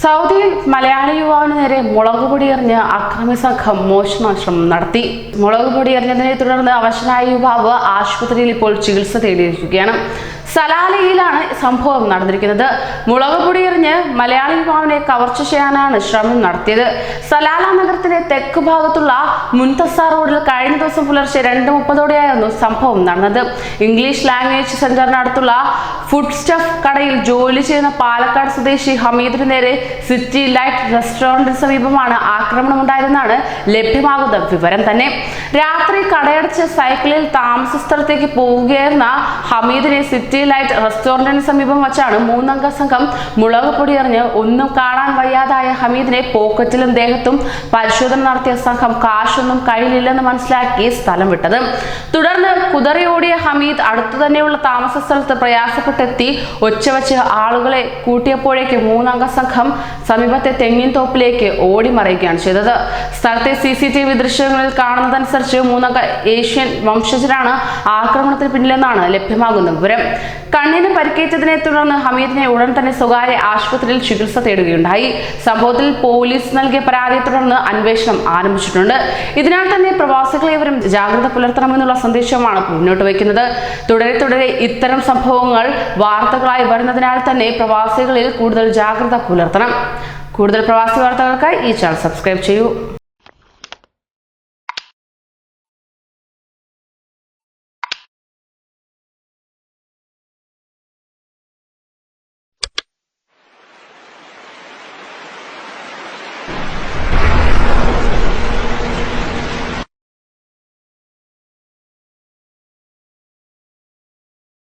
സൗദിയിൽ മലയാളി യുവാവിന് നേരെ മുളകുപൊടി എറിഞ്ഞ് അക്രമി സംഘം മോഷണശ്രമം നടത്തി. മുളകുപൊടി എറിഞ്ഞതിനെ തുടർന്ന് അവശനായ യുവാവ് ആശുപത്രിയിൽ ഇപ്പോൾ ചികിത്സ തേടിയിരിക്കുകയാണ്. സലാലയിലാണ് സംഭവം നടന്നിരിക്കുന്നത്. മുളകുപൊടി എറിഞ്ഞ് മലയാളി യുവാവിനെ കവർച്ച ചെയ്യാനാണ് ശ്രമം നടത്തിയത്. സലാല നഗരത്തിന്റെ തെക്ക് ഭാഗത്തുള്ള മുൻതസ റോഡിൽ കഴിഞ്ഞ ദിവസം പുലർച്ചെ 2:30ഓടെയായിരുന്നു സംഭവം നടന്നത്. ഇംഗ്ലീഷ് ലാംഗ്വേജ് സെന്ററിനടുത്തുള്ള ഫുഡ് സ്റ്റഫ് കടയിൽ ജോലി ചെയ്യുന്ന പാലക്കാട് സ്വദേശി ഹമീദിന് നേരെ സിറ്റി ലൈറ്റ് റെസ്റ്റോറന്റിന് സമീപമാണ് ആക്രമണമുണ്ടായതെന്നാണ് ലഭ്യമാകുന്ന വിവരം തന്നെ. രാത്രി കടയടച്ച് സൈക്കിളിൽ താമസ സ്ഥലത്തേക്ക് പോവുകയായിരുന്ന ഹമീദിനെ സിറ്റി ലൈറ്റ് റെസ്റ്റോറന്റിന് സമീപം വച്ചാണ് 3 അംഗ സംഘം മുളകുപൊടി എറിഞ്ഞ് ഒന്നും കാണാൻ വയ്യാതായ ഹമീദിനെ പോക്കറ്റിലും ദേഹത്തും പരിശോധന നടത്തിയ സംഘം കാശൊന്നും കയ്യിലില്ലെന്ന് മനസ്സിലാക്കി സ്ഥലം വിട്ടത്. തുടർന്ന് കുതറിയോടിയ ഹമീദ് അടുത്തു തന്നെയുള്ള താമസ സ്ഥലത്ത് പ്രയാസപ്പെട്ടെത്തി ഒച്ചവച്ച് ആളുകളെ കൂട്ടിയപ്പോഴേക്ക് 3 അംഗ സംഘം സമീപത്തെ തെങ്ങിൻ തോപ്പിലേക്ക് ഓടിമറയുകയാണ് ചെയ്തത്. സ്ഥലത്തെ CCTV ദൃശ്യങ്ങളിൽ കാണുന്നതനുസരിച്ച് 3 അംഗ ഏഷ്യൻ വംശജരാണ് ആക്രമണത്തിന് പിന്നിലെന്നാണ് ലഭ്യമാകുന്ന വിവരം. കണ്ണിന് പരിക്കേറ്റതിനെ തുടർന്ന് ഹമീദിനെ ഉടൻ തന്നെ സ്വകാര്യ ആശുപത്രിയിൽ ചികിത്സ തേടുകയുണ്ടായി. സംഭവത്തിൽ പോലീസ് നൽകിയ പരാതിയെ തുടർന്ന് അന്വേഷണം ആരംഭിച്ചിട്ടുണ്ട്. ഇതിനാൽ തന്നെ പ്രവാസികൾ ഇവരും ജാഗ്രത പുലർത്തണമെന്നുള്ള സന്ദേശമാണ് മുന്നോട്ട് വയ്ക്കുന്നത്. തുടരെ ഇത്തരം സംഭവങ്ങൾ വാർത്തകളായി വരുന്നതിനാൽ തന്നെ പ്രവാസികളിൽ കൂടുതൽ ജാഗ്രത പുലർത്തണം. കൂടുതൽ പ്രവാസി വാർത്തകൾക്കായി ഈ ചാനൽ സബ്സ്ക്രൈബ് ചെയ്യൂ.